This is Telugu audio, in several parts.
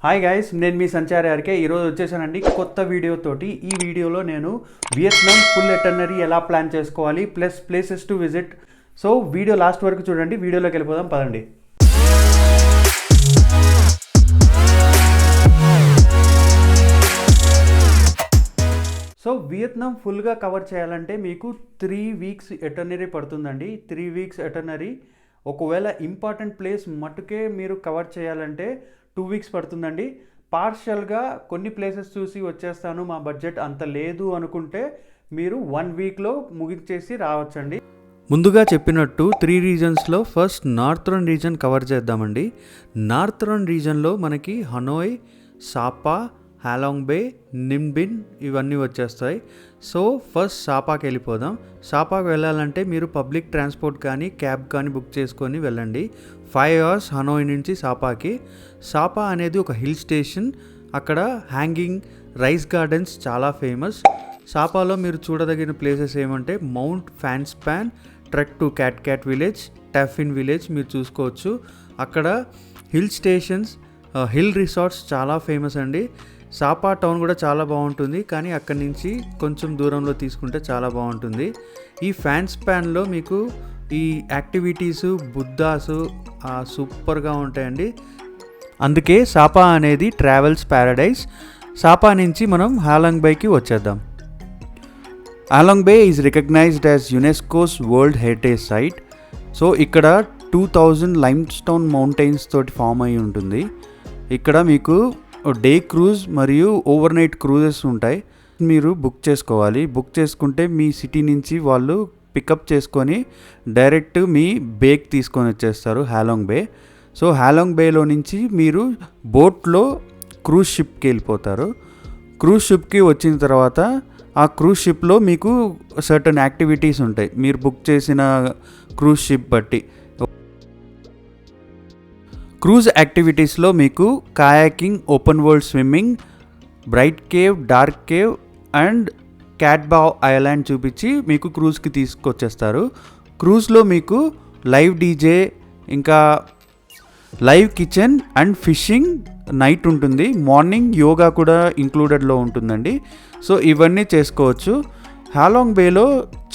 హాయ్ గైస్, నేను మీ సంచారి ఆర్కే. ఈరోజు వచ్చేసానండి కొత్త వీడియోతోటి. ఈ వీడియోలో నేను వియత్నాం ఫుల్ ఎటర్నరీ ఎలా ప్లాన్ చేసుకోవాలి plus places to visit. So video last వరకు చూడండి. వీడియోలోకి వెళ్ళిపోదాం పదండి. సో వియత్నాం ఫుల్గా కవర్ చేయాలంటే మీకు 3 వీక్స్ ఎటర్నరీ పడుతుందండి. 3 వీక్స్ ఎటర్నరీ. ఒకవేళ ఇంపార్టెంట్ ప్లేస్ మట్టుకే మీరు కవర్ చేయాలంటే 2 వీక్స్ పడుతుందండి. పార్షియల్గా కొన్ని ప్లేసెస్ చూసి వచ్చేస్తాను, మా బడ్జెట్ అంత లేదు అనుకుంటే మీరు 1 వీక్లో ముగించేసి రావచ్చండి. ముందుగా చెప్పినట్టు 3 రీజన్స్లో ఫస్ట్ నార్థరన్ రీజన్ కవర్ చేద్దామండి. నార్థరన్ రీజన్లో మనకి హనోయ్, సాపా, హాలాంగ్ బే, నిమ్ బిన్ ఇవన్నీ వచ్చేస్తాయి. సో ఫస్ట్ సాపాకి వెళ్ళిపోదాం. సాపాకి వెళ్ళాలంటే మీరు పబ్లిక్ ట్రాన్స్పోర్ట్ కానీ క్యాబ్ కానీ బుక్ చేసుకొని వెళ్ళండి. 5 hours హనోయ్ నుంచి సాపాకి. సాపా అనేది ఒక హిల్ స్టేషన్. అక్కడ హ్యాంగింగ్ రైస్ గార్డెన్స్ చాలా ఫేమస్. సాపాలో మీరు చూడదగిన ప్లేసెస్ ఏమంటే mount Fansipan, trek to Cat village, Ta Phin village మీరు చూసుకోవచ్చు. అక్కడ హిల్ స్టేషన్స్, హిల్ రిసార్ట్స్ చాలా ఫేమస్ అండి. సాపా టౌన్ కూడా చాలా బాగుంటుంది, కానీ అక్కడి నుంచి కొంచెం దూరంలో తీసుకుంటే చాలా బాగుంటుంది. ఈ ఫ్యాన్స్పాన్లో మీకు ఈ యాక్టివిటీసు, బుద్ధాసు సూపర్గా ఉంటాయండి. అందుకే సాపా అనేది ట్రావెల్స్ ప్యారడైజ్. సాపా నుంచి మనం హాలాంగ్ బేకి వచ్చేద్దాం. Halong Bay is recognized as UNESCO's world heritage site. So ఇక్కడ 2000 లైమ్స్టోన్ మౌంటైన్స్ తోటి ఫామ్ అయి ఉంటుంది. ఇక్కడ మీకు డే క్రూజ్ మరియు ఓవర్ నైట్ క్రూజెస్ ఉంటాయి. మీరు బుక్ చేసుకోవాలి. బుక్ చేసుకుంటే మీ సిటీ నుంచి వాళ్ళు పికప్ చేసుకొని డైరెక్ట్ మీ బేకి తీసుకొని వచ్చేస్తారు, హాలాంగ్ బే. సో హాలాంగ్ బేలో నుంచి మీరు బోట్లో క్రూజ్ షిప్కి వెళ్ళిపోతారు. క్రూజ్ షిప్కి వచ్చిన తర్వాత ఆ క్రూజ్ షిప్లో మీకు సర్టన్ యాక్టివిటీస్ ఉంటాయి మీరు బుక్ చేసిన క్రూజ్ షిప్ బట్టి. క్రూజ్ యాక్టివిటీస్లో మీకు kayaking, open world swimming, bright cave, dark cave and Cat Ba island చూపించి మీకు క్రూజ్కి తీసుకొచ్చేస్తారు. క్రూజ్లో మీకు లైవ్ డీజే, ఇంకా live kitchen and fishing night ఉంటుంది. మార్నింగ్ యోగా కూడా ఇంక్లూడెడ్లో ఉంటుందండి. సో ఇవన్నీ చేసుకోవచ్చు. హాలాంగ్ బేలో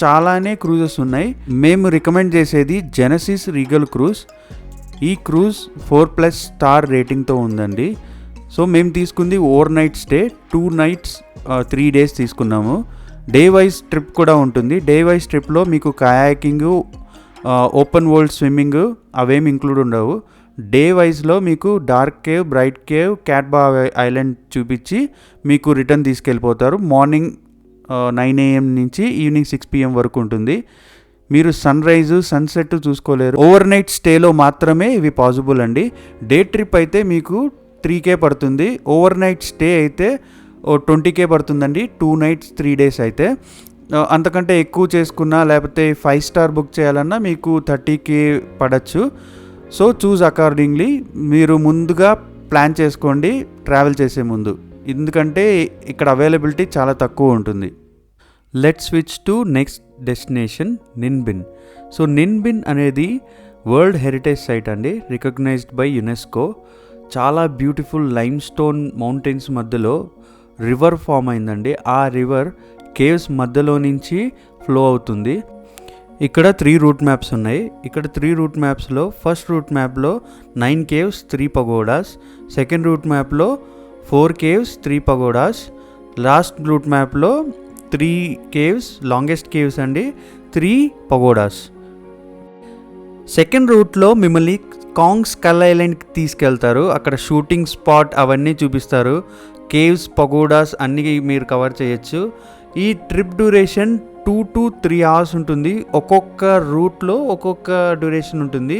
చాలానే క్రూజెస్ ఉన్నాయి. మేము రికమెండ్ చేసేది జెనసిస్ రీగల్ క్రూజ్. ఈ క్రూజ్ 4+ స్టార్ రేటింగ్తో ఉందండి. సో మేము తీసుకుంది overnight stay, 2 nights 3 days తీసుకున్నాము. డే వైజ్ ట్రిప్ కూడా ఉంటుంది. డే వైజ్ ట్రిప్లో మీకు కయాకింగ్, ఓపెన్ వరల్డ్ స్విమ్మింగ్ అవేమి ఇంక్లూడ్ ఉండవు. డే వైజ్లో మీకు dark cave, bright cave, Cat Ba island చూపించి మీకు రిటర్న్ తీసుకెళ్ళిపోతారు. మార్నింగ్ 9 AM నుంచి ఈవినింగ్ 6 PM వరకు ఉంటుంది. మీరు సన్ రైజు, సన్సెట్ చూసుకోలేరు. ఓవర్ నైట్ స్టేలో మాత్రమే ఇవి పాసిబుల్ అండి. డే ట్రిప్ అయితే మీకు 3K పడుతుంది. ఓవర్ నైట్ స్టే అయితే 20K పడుతుందండి. 2 nights 3 days అయితే. అంతకంటే ఎక్కువ చేసుకున్నా లేకపోతే 5 star బుక్ చేయాలన్నా మీకు 30K పడచ్చు. So choose accordingly. మీరు ముందుగా ప్లాన్ చేసుకోండి ట్రావెల్ చేసే ముందు, ఎందుకంటే ఇక్కడ అవైలబిలిటీ చాలా తక్కువ ఉంటుంది. Let's switch to next destination, Ninh Binh. So Ninh Binh అనేది వరల్డ్ హెరిటేజ్ సైట్ అండి, రికగ్నైజ్డ్ బై యునెస్కో. చాలా బ్యూటిఫుల్ లైమ్ స్టోన్ మౌంటైన్స్ మధ్యలో రివర్ ఫామ్ అయిందండి. ఆ రివర్ కేవ్స్ మధ్యలో నుంచి ఫ్లో అవుతుంది. ఇక్కడ 3 రూట్ మ్యాప్స్ ఉన్నాయి. ఇక్కడ 3 రూట్ మ్యాప్స్లో ఫస్ట్ రూట్ మ్యాప్లో 9 caves 3 pagodas, సెకండ్ రూట్ మ్యాప్లో 4 caves 3 pagodas, లాస్ట్ రూట్ మ్యాప్లో 3 caves, లాంగెస్ట్ కేవ్స్ అండి, 3 pagodas. సెకండ్ రూట్లో మిమ్మల్ని కాంగ్ స్కల్ ఐలాండ్కి తీసుకెళ్తారు. అక్కడ షూటింగ్ స్పాట్ అవన్నీ చూపిస్తారు. కేవ్స్, పగోడాస్ అన్నీ మీరు కవర్ చేయొచ్చు. ఈ ట్రిప్ డ్యూరేషన్ 2 to 3 hours ఉంటుంది. ఒక్కొక్క రూట్లో ఒక్కొక్క డ్యూరేషన్ ఉంటుంది.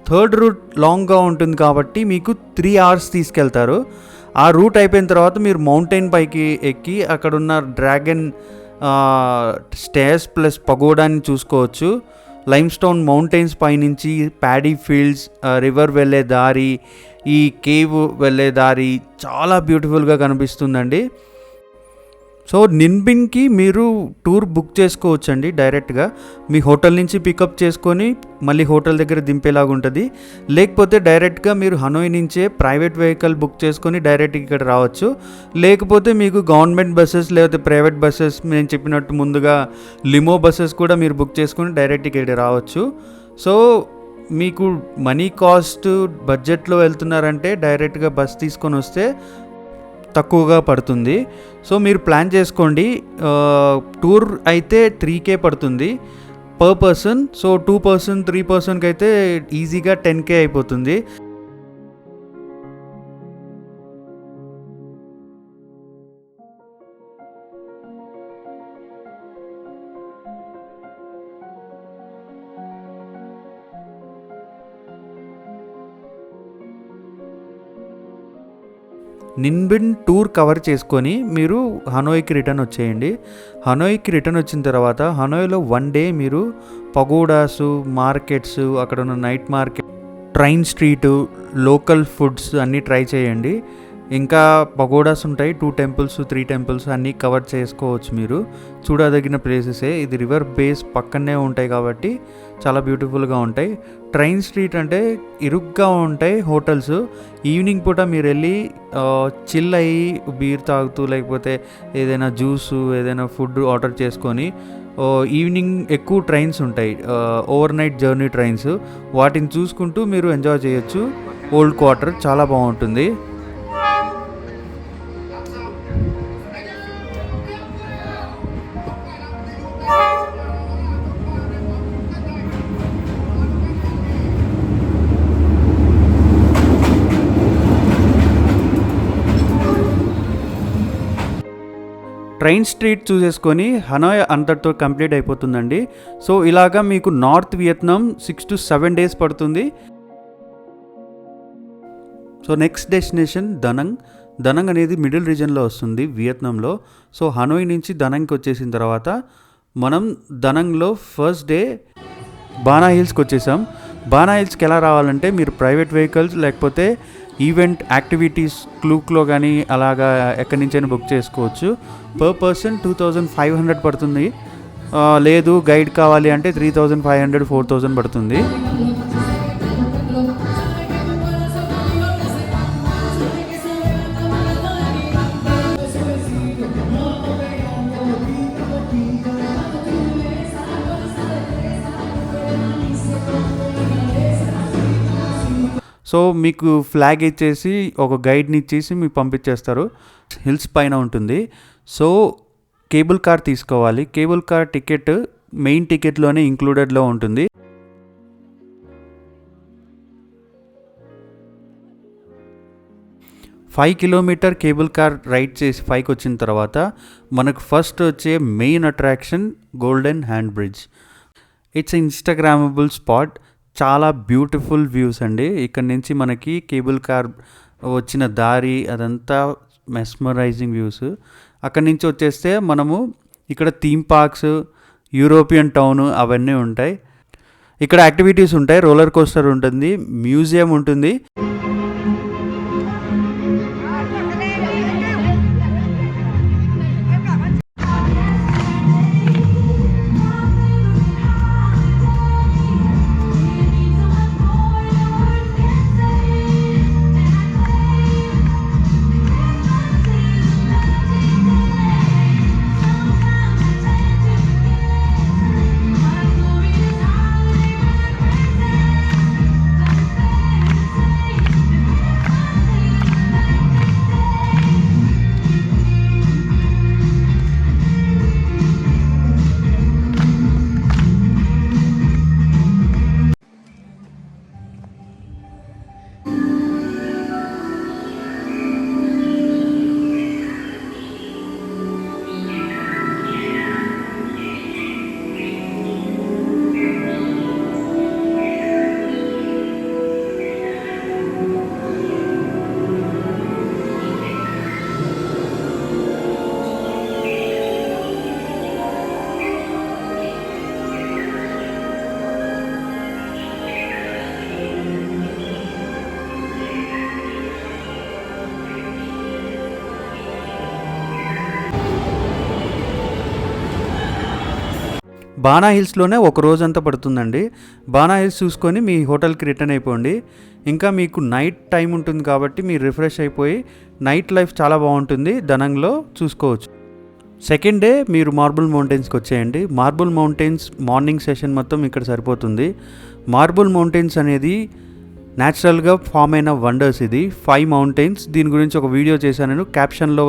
థర్డ్ రూట్ లాంగ్గా ఉంటుంది కాబట్టి మీకు 3 hours తీసుకెళ్తారు. ఆ రూట్ అయిపోయిన తర్వాత మీరు మౌంటైన్ పైకి ఎక్కి అక్కడున్న డ్రాగన్ స్టేర్స్ ప్లస్ పగోడాని చూసుకోవచ్చు. లైమ్స్టోన్ మౌంటైన్స్ పైనుంచి ప్యాడీ ఫీల్డ్స్, రివర్ వెళ్ళే దారి, ఈ కేవ్ వెళ్ళే దారి చాలా బ్యూటిఫుల్గా కనిపిస్తుందండి. సో నిన్బిన్కి మీరు టూర్ బుక్ చేసుకోవచ్చండి డైరెక్ట్గా. మీ హోటల్ నుంచి పికప్ చేసుకొని మళ్ళీ హోటల్ దగ్గర దింపేలాగా ఉంటుంది. లేకపోతే డైరెక్ట్గా మీరు హనోయ్ నుంచే ప్రైవేట్ వెహికల్ బుక్ చేసుకొని డైరెక్ట్ ఇక్కడ రావచ్చు. లేకపోతే మీకు గవర్నమెంట్ బస్సెస్ లేకపోతే ప్రైవేట్ బస్సెస్ నేను చెప్పినట్టు ముందుగా లిమో బస్సెస్ కూడా మీరు బుక్ చేసుకొని డైరెక్ట్ ఇక్కడ రావచ్చు. సో మీకు మనీ కాస్ట్ బడ్జెట్లో వెళ్తున్నారంటే డైరెక్ట్గా బస్ తీసుకొని వస్తే తక్కువగా పడుతుంది. సో మీరు ప్లాన్ చేసుకోండి. టూర్ అయితే 3K పడుతుంది పర్ పర్సన్. సో 2 పర్సన్ 3 పర్సన్కి అయితే ఈజీగా 10K అయిపోతుంది. నిన్బిన్ టూర్ కవర్ చేసుకొని మీరు హనోయ్కి రిటర్న్ వచ్చేయండి. హనోయ్కి రిటర్న్ వచ్చిన తర్వాత హనోయ్లో 1 డే మీరు పగోడాసు, మార్కెట్స్, అక్కడ ఉన్న night market, train street, local foods అన్నీ ట్రై చేయండి. ఇంకా పగోడాస్ ఉంటాయి, 2 టెంపుల్స్ 3 టెంపుల్స్ అన్నీ కవర్ చేసుకోవచ్చు. మీరు చూడదగిన ప్లేసెసే. ఇది రివర్ బేస్ పక్కనే ఉంటాయి కాబట్టి చాలా బ్యూటిఫుల్గా ఉంటాయి. ట్రైన్ స్ట్రీట్ అంటే ఇరుగ్గా ఉంటాయి హోటల్స్. ఈవినింగ్ పూట మీరు వెళ్ళి చిల్ అయ్యి బీర్ తాగుతూ లేకపోతే ఏదైనా జ్యూసు ఏదైనా ఫుడ్ ఆర్డర్ చేసుకొని ఈవినింగ్ ఎక్కువ ట్రైన్స్ ఉంటాయి, ఓవర్ నైట్ జర్నీ ట్రైన్స్, వాటిని చూసుకుంటూ మీరు ఎంజాయ్ చేయొచ్చు. ఓల్డ్ క్వార్టర్ చాలా బాగుంటుంది. ట్రైన్ స్ట్రీట్ చూసేసుకొని హనోయ్ అంతటితో కంప్లీట్ అయిపోతుందండి. సో ఇలాగా మీకు నార్త్ వియత్నాం 6 to 7 days పడుతుంది. So next destination Da Nang. Da Nang అనేది మిడిల్ రీజన్లో వస్తుంది వియత్నాంలో. సో హనోయ్ నుంచి దనంగ్కి వచ్చేసిన తర్వాత మనం దనంగ్లో ఫస్ట్ డే బానా హిల్స్కి వచ్చేసాం. బానా హిల్స్కి ఎలా రావాలంటే మీరు ప్రైవేట్ వెహికల్స్ లేకపోతే ఈవెంట్ యాక్టివిటీస్ క్లూక్లో కానీ అలాగా ఎక్కడి నుంచైనా బుక్ చేసుకోవచ్చు. పర్ పర్సన్ 2500 పడుతుంది. లేదు గైడ్ కావాలి అంటే 3500 4000 పడుతుంది. సో మీకు ఫ్లాగ్ ఇచ్చేసి ఒక గైడ్ని ఇచ్చేసి మీకు పంపించేస్తారు. హిల్స్ పైన ఉంటుంది. సో కేబుల్ కార్ తీసుకోవాలి. కేబుల్ కార్ టికెట్ మెయిన్ టికెట్లోనే ఇంక్లూడెడ్లో ఉంటుంది. Five kilometre cable car ride చేసి 5కి వచ్చిన తర్వాత మనకు ఫస్ట్ వచ్చే main attraction golden hand bridge. It's instagrammable spot. చాలా బ్యూటిఫుల్ వ్యూస్ అండి. ఇక్కడ నుంచి మనకి కేబుల్ కార్ వచ్చిన దారి అదంతా మెస్మరైజింగ్ వ్యూస్. అక్కడి నుంచి వచ్చేస్తే మనము ఇక్కడ థీమ్ పార్క్స్, యూరోపియన్ టౌన్ అవన్నీ ఉంటాయి. ఇక్కడ యాక్టివిటీస్ ఉంటాయి. రోలర్ కోస్టర్ ఉంటుంది, మ్యూజియం ఉంటుంది. బానా హిల్స్లోనే ఒక రోజంతా పడుతుందండి. బానా హిల్స్ చూసుకొని మీ హోటల్కి రిటర్న్ అయిపోండి. ఇంకా మీకు నైట్ టైం ఉంటుంది కాబట్టి మీరు రిఫ్రెష్ అయిపోయి నైట్ లైఫ్ చాలా బాగుంటుంది దనంగ్లో చూసుకోవచ్చు. సెకండ్ డే మీరు మార్బుల్ మౌంటైన్స్కి వచ్చేయండి. మార్బుల్ మౌంటైన్స్ మార్నింగ్ సెషన్ మొత్తం ఇక్కడ సరిపోతుంది. మార్బుల్ మౌంటైన్స్ అనేది న్యాచురల్గా ఫామ్ అయిన వండర్స్. ఇది 5 మౌంటైన్స్. దీని గురించి ఒక వీడియో చేశాను, నేను క్యాప్షన్లో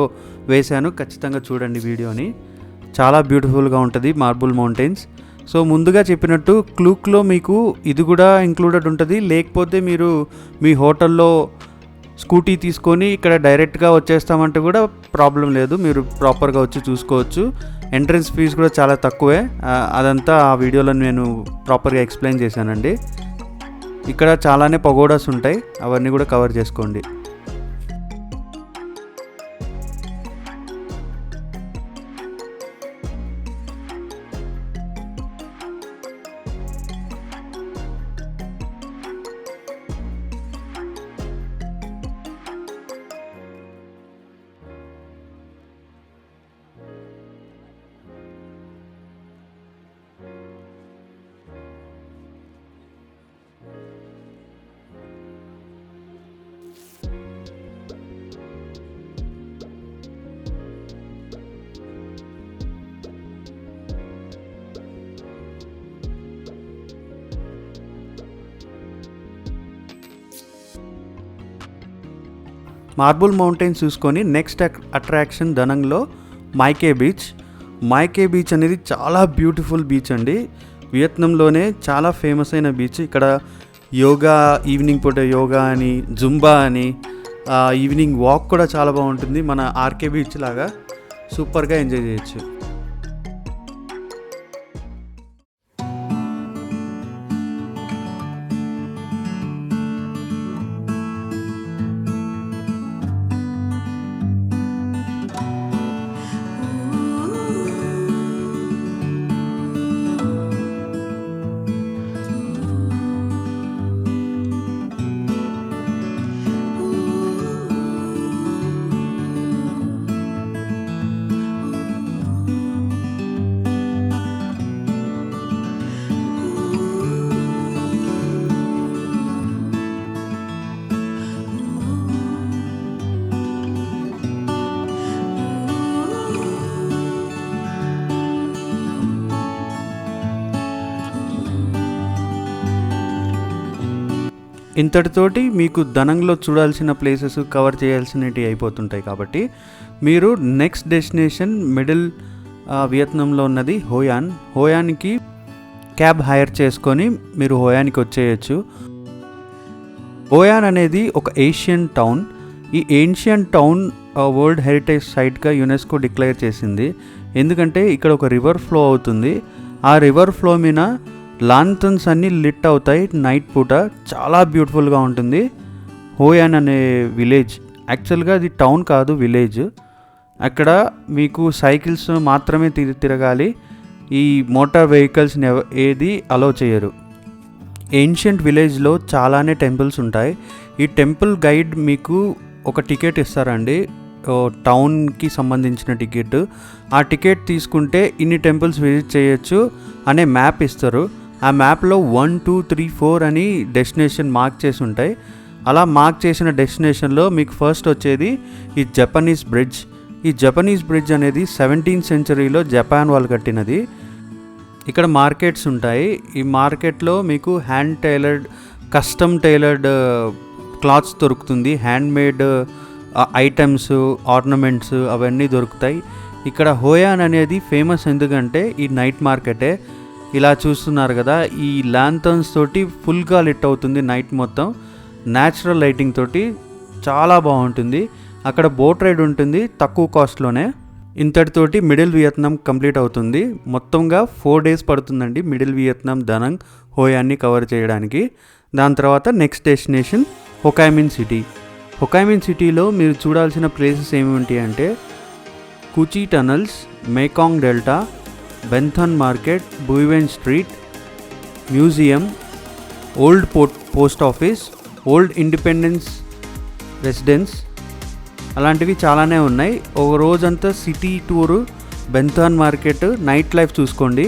వేశాను, ఖచ్చితంగా చూడండి వీడియోని. చాలా బ్యూటిఫుల్గా ఉంటుంది మార్బుల్ మౌంటైన్స్. సో ముందుగా చెప్పినట్టు క్లూక్లో మీకు ఇది కూడా ఇంక్లూడెడ్ ఉంటుంది. లేకపోతే మీరు మీ హోటల్లో స్కూటీ తీసుకొని ఇక్కడ డైరెక్ట్గా వచ్చేస్తామంటే కూడా ప్రాబ్లం లేదు, మీరు ప్రాపర్గా వచ్చి చూసుకోవచ్చు. ఎంట్రన్స్ ఫీజు కూడా చాలా తక్కువే. అదంతా ఆ వీడియోలో నేను ప్రాపర్గా ఎక్స్ప్లెయిన్ చేశానండి. ఇక్కడ చాలానే పగోడాస్ ఉంటాయి, అవన్నీ కూడా కవర్ చేసుకోండి. మార్బుల్ మౌంటైన్స్ చూసుకొని నెక్స్ట్ అట్రాక్షన్ దనంగ్లో మైకే బీచ్. మైకే బీచ్ అనేది చాలా బ్యూటిఫుల్ బీచ్ అండి. వియత్నంలోనే చాలా ఫేమస్ అయిన బీచ్. ఇక్కడ యోగా, ఈవినింగ్ పూట యోగా అని, జుంబా అని, ఈవినింగ్ వాక్ కూడా చాలా బాగుంటుంది. మన ఆర్కే బీచ్ లాగా సూపర్గా ఎంజాయ్ చేయొచ్చు. ఇంతటితోటి మీకు దనంగ్లో చూడాల్సిన ప్లేసెస్ కవర్ చేయాల్సినవి అయిపోతుంటాయి. కాబట్టి మీరు నెక్స్ట్ డెస్టినేషన్ మిడిల్ వియత్నంలో ఉన్నది హోయాన్. హోయాన్కి క్యాబ్ హైర్ చేసుకొని మీరు హోయాన్కి వచ్చేయచ్చు. హోయాన్ అనేది ఒక ఏషియన్ టౌన్. ఈ ఏన్షియన్ టౌన్ వరల్డ్ హెరిటేజ్ సైట్గా యునెస్కో డిక్లేర్ చేసింది. ఎందుకంటే ఇక్కడ ఒక రివర్ ఫ్లో అవుతుంది. ఆ రివర్ ఫ్లో మీద లాంతన్స్ అన్నీ లిట్ అవుతాయి నైట్ పూట. చాలా బ్యూటిఫుల్గా ఉంటుంది. హోయాన్ అనే విలేజ్, యాక్చువల్గా అది టౌన్ కాదు, విలేజ్. అక్కడ మీకు సైకిల్స్ మాత్రమే తిరగాలి. ఈ మోటార్ వెహికల్స్ని ఏది అలో చేయరు. ఏన్షియంట్ విలేజ్లో చాలానే టెంపుల్స్ ఉంటాయి. ఈ టెంపుల్ గైడ్ మీకు ఒక టికెట్ ఇస్తారండి, టౌన్కి సంబంధించిన టికెట్. ఆ టికెట్ తీసుకుంటే ఇన్ని టెంపుల్స్ విజిట్ చేయొచ్చు అనే మ్యాప్ ఇస్తారు. ఆ మ్యాప్లో 1, 2, 3, 4 అని డెస్టినేషన్ మార్క్ చేసి ఉంటాయి. అలా మార్క్ చేసిన డెస్టినేషన్లో మీకు ఫస్ట్ వచ్చేది ఈ జపనీస్ బ్రిడ్జ్. ఈ జపనీస్ బ్రిడ్జ్ అనేది 17th సెంచరీలో జపాన్ వాళ్ళు కట్టినది. ఇక్కడ మార్కెట్స్ ఉంటాయి. ఈ మార్కెట్లో మీకు hand tailored, custom tailored clothes దొరుకుతుంది. హ్యాండ్మేడ్ ఐటమ్స్, ఆర్నమెంట్స్ అవన్నీ దొరుకుతాయి. ఇక్కడ హోయాన్ అనేది ఫేమస్ ఎందుకంటే ఈ నైట్ మార్కెటే. ఇలా చూస్తున్నారు కదా, ఈ ల్యాంథర్న్స్ తోటి ఫుల్గా లిట్ అవుతుంది నైట్ మొత్తం. న్యాచురల్ లైటింగ్ తోటి చాలా బాగుంటుంది. అక్కడ బోట్ రైడ్ ఉంటుంది తక్కువ కాస్ట్లోనే. ఇంతటితోటి మిడిల్ వియత్నాం కంప్లీట్ అవుతుంది. మొత్తంగా 4 days పడుతుందండి మిడిల్ వియత్నాం దనంగ్ హోయాన్ని కవర్ చేయడానికి. దాని తర్వాత next destination Ho Chi Minh city. Ho Chi Minh సిటీలో మీరు చూడాల్సిన ప్లేసెస్ ఏమిటి అంటే Cu Chi tunnels, Mekong delta, Ben Thanh market, Bui Vien street, museum, old post office, old independence residence, అలాంటివి చాలానే ఉన్నాయి. ఒక రోజంతా city tour, Ben Thanh market, night life చూసుకోండి.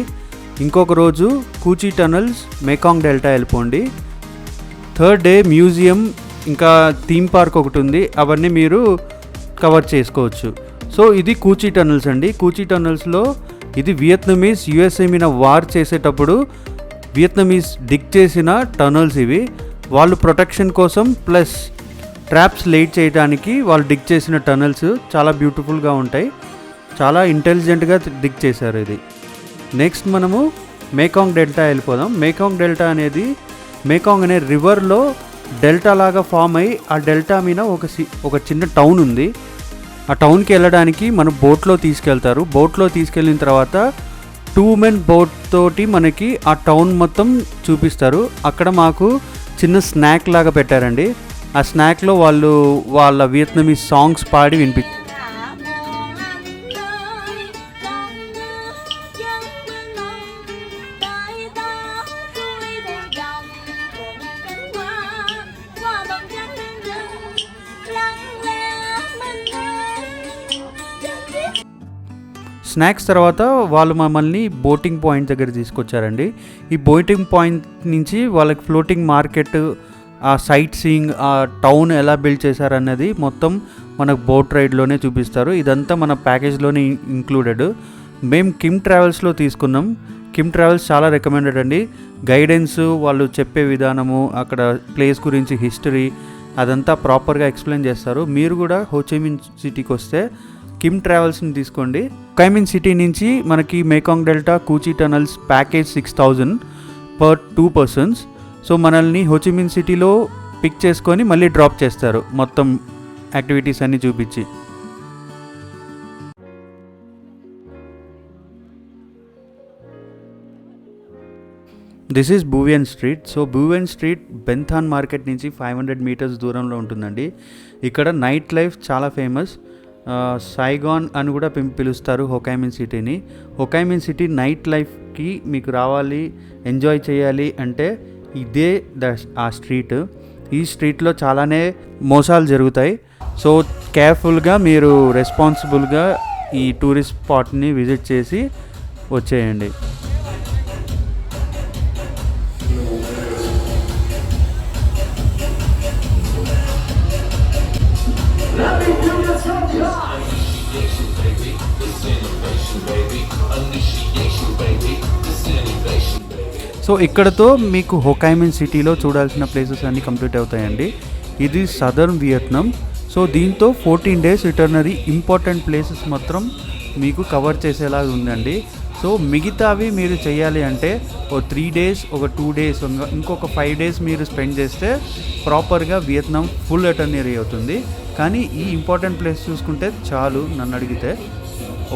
ఇంకొక రోజు కూచీ టనల్స్, మేకాంగ్ డెల్టా వెళ్ళిపోండి. థర్డ్ డే మ్యూజియం ఇంకా థీమ్ పార్క్ ఒకటి ఉంది, అవన్నీ మీరు కవర్ చేసుకోవచ్చు. సో ఇది కూచీ టనల్స్ అండి. కూచీ టనల్స్లో ఇది వియత్నమీస్ యుఎస్ఏ మీద వార్ చేసేటప్పుడు వియత్నమీస్ డిగ్ చేసిన టనల్స్ ఇవి. వాళ్ళు ప్రొటెక్షన్ కోసం ప్లస్ ట్రాప్స్ లేట్ చేయడానికి వాళ్ళు డిగ్ చేసిన టనల్స్ చాలా బ్యూటిఫుల్గా ఉంటాయి. చాలా ఇంటెలిజెంట్గా డిగ్ చేశారు ఇది. నెక్స్ట్ మనము మేకాంగ్ డెల్టా వెళ్ళిపోదాం. మేకాంగ్ డెల్టా అనేది మేకాంగ్ అనే రివర్లో డెల్టా లాగా ఫామ్ అయ్యి ఆ డెల్టా మీద ఒక చిన్న టౌన్ ఉంది. ఆ టౌన్కి వెళ్ళడానికి మన బోట్లో తీసుకెళ్తారు. బోట్లో తీసుకెళ్ళిన తర్వాత 2 men బోట్ తోటి మనకి ఆ టౌన్ మొత్తం చూపిస్తారు. అక్కడ మాకు చిన్న స్నాక్ లాగా పెట్టారండి. ఆ స్నాక్లో వాళ్ళు వాళ్ళ వియత్నమీస్ సాంగ్స్ పాడి స్నాక్స్ తర్వాత వాళ్ళు మమ్మల్ని బోటింగ్ పాయింట్ దగ్గర తీసుకొచ్చారండి. ఈ బోటింగ్ పాయింట్ నుంచి వాళ్ళకి ఫ్లోటింగ్ మార్కెట్, ఆ సైట్ సీయింగ్, ఆ టౌన్ ఎలా బిల్డ్ చేశారన్నది మొత్తం మనకు బోట్ రైడ్లోనే చూపిస్తారు. ఇదంతా మన ప్యాకేజ్లోనే ఇంక్లూడెడ్. మేము కిమ్ ట్రావెల్స్లో తీసుకున్నాం. కిమ్ ట్రావెల్స్ చాలా రికమెండెడ్ అండి. గైడెన్స్, వాళ్ళు చెప్పే విధానము, అక్కడ ప్లేస్ గురించి హిస్టరీ అదంతా ప్రాపర్గా ఎక్స్ప్లెయిన్ చేస్తారు. మీరు కూడా హోచిమిన్ సిటీకి వస్తే కిమ్ ట్రావెల్స్ని తీసుకోండి. హోచిమిన్ సిటీ నుంచి మనకి Mekong delta, Cu Chi tunnels package 6000 per 2 persons. So మనల్ని హోచిమిన్ సిటీలో పిక్ చేసుకొని మళ్ళీ డ్రాప్ చేస్తారు మొత్తం యాక్టివిటీస్ అన్నీ చూపించి. This is Bui Vien street. So Bui Vien street Ben Thanh market నుంచి 500 meters దూరంలో ఉంటుందండి. ఇక్కడ నైట్ లైఫ్ చాలా ఫేమస్. సైగాన్ అని కూడా పిలుస్తారు హోచిమిన్ సిటీని. హోచిమిన్ సిటీ నైట్ లైఫ్కి మీకు రావాలి, ఎంజాయ్ చేయాలి అంటే ఇదే ఆ స్ట్రీట్. ఈ స్ట్రీట్లో చాలానే మోసాలు జరుగుతాయి. సో కేర్ఫుల్గా మీరు రెస్పాన్సిబుల్గా ఈ టూరిస్ట్ స్పాట్ని విజిట్ చేసి వచ్చేయండి. సో ఇక్కడతో మీకు హోచిమిన్ సిటీలో చూడాల్సిన ప్లేసెస్ అన్నీ కంప్లీట్ అవుతాయండి. ఇది సదర్న్ వియత్నాం. సో దీంతో 14 days ఇటర్నరీ ఇంపార్టెంట్ ప్లేసెస్ మాత్రం మీకు కవర్ చేసేలాగా ఉందండి. సో మిగతావి మీరు చేయాలి అంటే 3 days, 2 days, ఇంకొక 5 days మీరు స్పెండ్ చేస్తే ప్రాపర్గా వియత్నాం ఫుల్ ఇటర్నరీ అవుతుంది. కానీ ఈ ఇంపార్టెంట్ ప్లేస్ చూసుకుంటే చాలు నన్ను అడిగితే.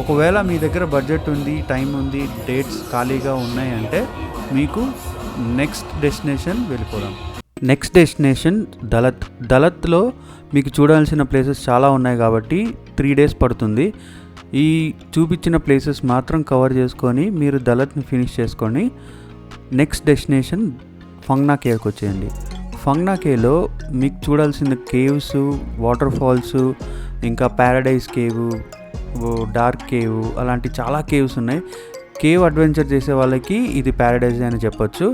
ఒకవేళ మీ దగ్గర బడ్జెట్ ఉంది, టైం ఉంది, డేట్స్ ఖాళీగా ఉన్నాయంటే మీకు నెక్స్ట్ డెస్టినేషన్ వెళ్ళిపోదాం. Next destination Dalat. దళత్లో మీకు చూడాల్సిన ప్లేసెస్ చాలా ఉన్నాయి కాబట్టి 3 days పడుతుంది. ఈ చూపించిన ప్లేసెస్ మాత్రం కవర్ చేసుకొని మీరు దళత్ని ఫినిష్ చేసుకొని నెక్స్ట్ డెస్టినేషన్ ఫంగ్నా కేవ్కి వచ్చేయండి. ఫంగ్నా కేవ్లో మీకు చూడాల్సిన కేవ్స్, వాటర్ ఫాల్స్, ఇంకా ప్యారడైజ్ కేవ్, డార్క్ కేవ్, అలాంటి చాలా కేవ్స్ ఉన్నాయి. కేవ్ అడ్వెంచర్ చేసే వాళ్ళకి ఇది ప్యారడైజ్ అని చెప్పొచ్చు.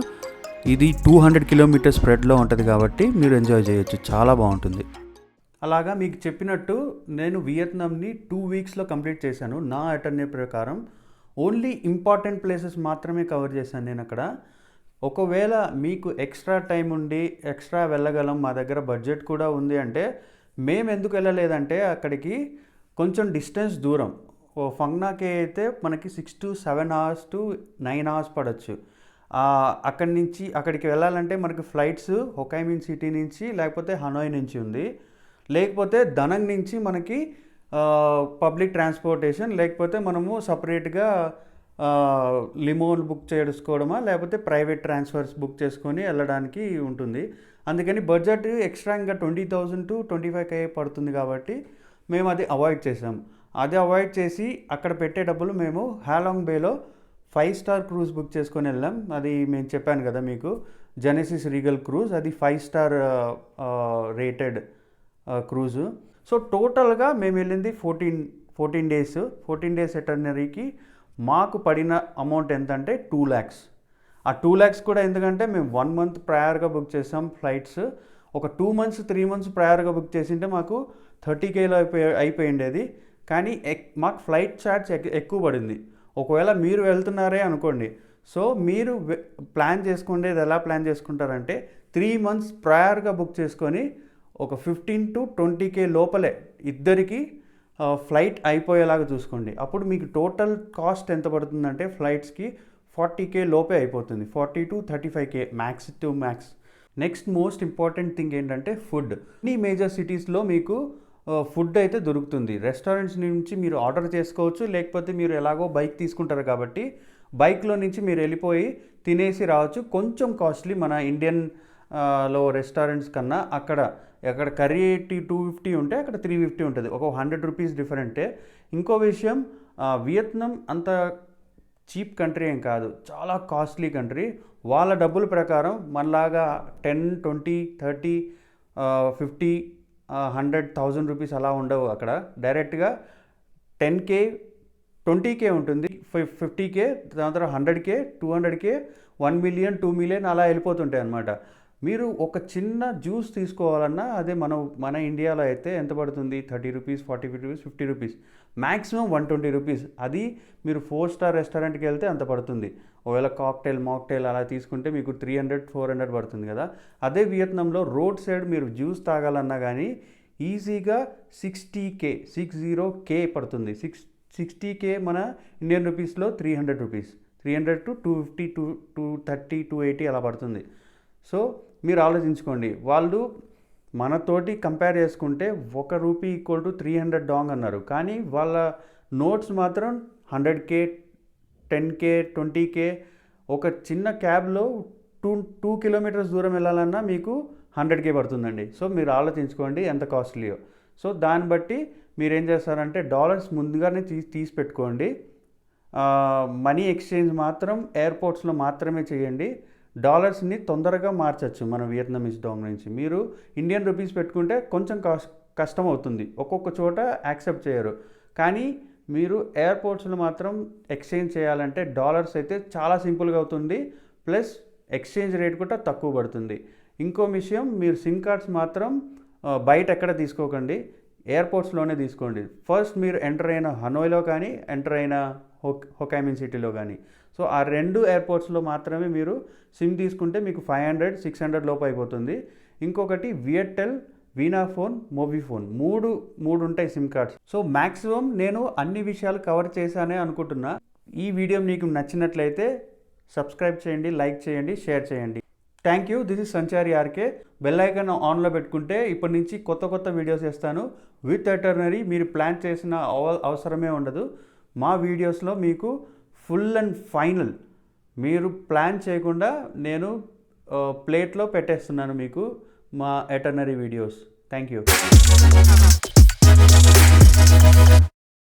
ఇది 200 kilometers స్ప్రెడ్లో ఉంటుంది కాబట్టి మీరు ఎంజాయ్ చేయొచ్చు, చాలా బాగుంటుంది. అలాగా మీకు చెప్పినట్టు నేను వియత్నాంని 2 weeksలో కంప్లీట్ చేశాను. నా అటర్నీ ప్రకారం ఓన్లీ ఇంపార్టెంట్ ప్లేసెస్ మాత్రమే కవర్ చేశాను నేను అక్కడ. ఒకవేళ మీకు ఎక్స్ట్రా టైం ఉండి ఎక్స్ట్రా వెళ్ళగలం, మా దగ్గర బడ్జెట్ కూడా ఉంది అంటే మేము ఎందుకు వెళ్ళలేదంటే అక్కడికి కొంచెం డిస్టెన్స్ దూరం. ఫంగ్నాకే అయితే మనకి 6 to 7 hours to 9 hours పడవచ్చు. అక్కడి నుంచి అక్కడికి వెళ్ళాలంటే మనకి ఫ్లైట్స్ హోచిమిన్ సిటీ నుంచి లేకపోతే హనోయ్ నుంచి ఉంది, లేకపోతే దనంగ్ నుంచి మనకి పబ్లిక్ ట్రాన్స్పోర్టేషన్, లేకపోతే మనము సపరేట్గా లిమోన్ బుక్ చేసుకోవడమా లేకపోతే ప్రైవేట్ ట్రాన్స్ఫర్స్ బుక్ చేసుకొని వెళ్ళడానికి ఉంటుంది. అందుకని బడ్జెట్ ఎక్స్ట్రా ఇంకా 20,000 to 25,000 పడుతుంది కాబట్టి మేము అది అవాయిడ్ చేసాం. అది అవాయిడ్ చేసి అక్కడ పెట్టే డబ్బులు మేము హ్యాలాంగ్ బేలో 5-star క్రూజ్ బుక్ చేసుకొని వెళ్ళాం. అది మేము చెప్పాను కదా మీకు, జెనెసిస్ రీగల్ క్రూజ్, అది 5-star రేటెడ్ క్రూజు. సో టోటల్గా మేము వెళ్ళింది 14 days. 14 days ఎటర్నరీకి మాకు పడిన అమౌంట్ ఎంతంటే 2 lakhs. ఆ 2 lakhs కూడా ఎందుకంటే మేము 1 month ప్రయర్గా బుక్ చేసాం ఫ్లైట్స్. ఒక 2 months 3 months ప్రయర్గా బుక్ చేసింటే మాకు 30Kలో అయిపోయిండేది. కానీ మాకు ఫ్లైట్ ఛార్జ్ ఎక్కువ పడింది. ఒకవేళ మీరు వెళ్తున్నారే అనుకోండి, సో మీరు ప్లాన్ చేసుకునేది ఎలా ప్లాన్ చేసుకుంటారంటే 3 months ప్రయర్గా బుక్ చేసుకొని ఒక 15 to 20K లోపలే ఇద్దరికి ఫ్లైట్ అయిపోయేలాగా చూసుకోండి. అప్పుడు మీకు టోటల్ కాస్ట్ ఎంత పడుతుందంటే ఫ్లైట్స్కి 40K లోపే అయిపోతుంది. 40 to 35K max to max. Next most important thing ఏంటంటే ఫుడ్. అన్ని మేజర్ సిటీస్లో మీకు ఫుడ్ అయితే దొరుకుతుంది. రెస్టారెంట్స్ నుంచి మీరు ఆర్డర్ చేసుకోవచ్చు, లేకపోతే మీరు ఎలాగో బైక్ తీసుకుంటారు కాబట్టి బైక్లో నుంచి మీరు వెళ్ళిపోయి తినేసి రావచ్చు. కొంచెం కాస్ట్లీ మన ఇండియన్ లో రెస్టారెంట్స్ కన్నా. అక్కడ కర్రీ 250 ఉంటే అక్కడ 350 ఉంటుంది. ఒక 100 రూపీస్ డిఫరెంటే. ఇంకో విషయం, వియత్నాం అంత చీప్ కంట్రీ ఏం కాదు, చాలా కాస్ట్లీ కంట్రీ. వాళ్ళ డబ్బుల ప్రకారం మనలాగా 10, 20, 30, 50, 100, 1000 రూపీస్ అలా ఉండవు. అక్కడ డైరెక్ట్గా 10K, 20K ఉంటుంది, 50K, దాని తర్వాత 100K, 200K, 1 million, 2 million అలా వెళ్ళిపోతుంటాయి అన్నమాట. మీరు ఒక చిన్న జ్యూస్ తీసుకోవాలన్నా అదే మన ఇండియాలో అయితే ఎంత పడుతుంది? 30 rupees, 40 rupees, 50 rupees, maximum 120 rupees. అది మీరు 4-star రెస్టారెంట్కి వెళ్తే అంత పడుతుంది. ఒకవేళ మాక్టైల్ అలా తీసుకుంటే మీకు 300, 400 పడుతుంది కదా. అదే వియత్నాంలో రోడ్ సైడ్ మీరు జ్యూస్ తాగాలన్నా కానీ ఈజీగా 60K పడుతుంది. 60K మన ఇండియన్ రూపీస్లో 300 రూపీస్, 300 to 250, 230, 280 అలా పడుతుంది. సో మీరు ఆలోచించుకోండి, వాళ్ళు మనతోటి కంపేర్ చేసుకుంటే 1 రూపీ ఈక్వల్ టు 300 డాంగ్ అన్నారు, కానీ వాళ్ళ నోట్స్ మాత్రం 100K, 10K, 20K. ఒక చిన్న క్యాబ్లో 2 kilometers దూరం వెళ్ళాలన్నా మీకు 100K పడుతుందండి. సో మీరు ఆలోచించుకోండి ఎంత కాస్ట్లీయో. సో దాన్ని బట్టి మీరు ఏం చేస్తారంటే డాలర్స్ ముందుగానే తీసి పెట్టుకోండి. మనీ ఎక్స్చేంజ్ మాత్రం ఎయిర్పోర్ట్స్లో మాత్రమే చేయండి. డాలర్స్ని తొందరగా మార్చచ్చు మన వియత్నామీస్ డాంగ్ నుంచి. మీరు ఇండియన్ రూపీస్ పెట్టుకుంటే కొంచెం కష్టం అవుతుంది, ఒక్కొక్క చోట యాక్సెప్ట్ చేయరు. కానీ మీరు ఎయిర్పోర్ట్స్లో మాత్రం ఎక్స్చేంజ్ చేయాలంటే డాలర్స్ అయితే చాలా సింపుల్గా అవుతుంది, ప్లస్ ఎక్స్చేంజ్ రేట్ కూడా తక్కువ పడుతుంది. ఇంకో విషయం, మీరు సిమ్ కార్డ్స్ మాత్రం బయట ఎక్కడ తీసుకోకండి, ఎయిర్పోర్ట్స్లోనే తీసుకోండి. ఫస్ట్ మీరు ఎంటర్ అయిన హనోయ్లో కానీ ఎంటర్ అయిన హోకామిన్ సిటీలో కానీ, సో ఆ 2 ఎయిర్పోర్ట్స్లో మాత్రమే మీరు సిమ్ తీసుకుంటే మీకు 500, 600 లోపు అయిపోతుంది. ఇంకొకటి వియట్టెల్, వీనాఫోన్, మొబిఫోన్, మూడు ఉంటాయి సిమ్ కార్డ్స్. సో మ్యాక్సిమం నేను అన్ని విషయాలు కవర్ చేశానే అనుకుంటున్నా. ఈ వీడియో మీకు నచ్చినట్లయితే సబ్స్క్రైబ్ చేయండి, లైక్ చేయండి, షేర్ చేయండి. Thank you. This is Sanchari RK. Bell icon ఆన్లో పెట్టుకుంటే ఇప్పటి నుంచి కొత్త వీడియోస్ చేస్తాను. విత్ ఎటర్నరీ మీరు ప్లాన్ చేసిన అవసరమే ఉండదు. మా వీడియోస్లో మీకు ఫుల్ అండ్ ఫైనల్ మీరు ప్లాన్ చేయకుండా నేను ప్లేట్లో పెట్టేస్తున్నాను మీకు మా ఎటర్నరీ వీడియోస్. Thank you.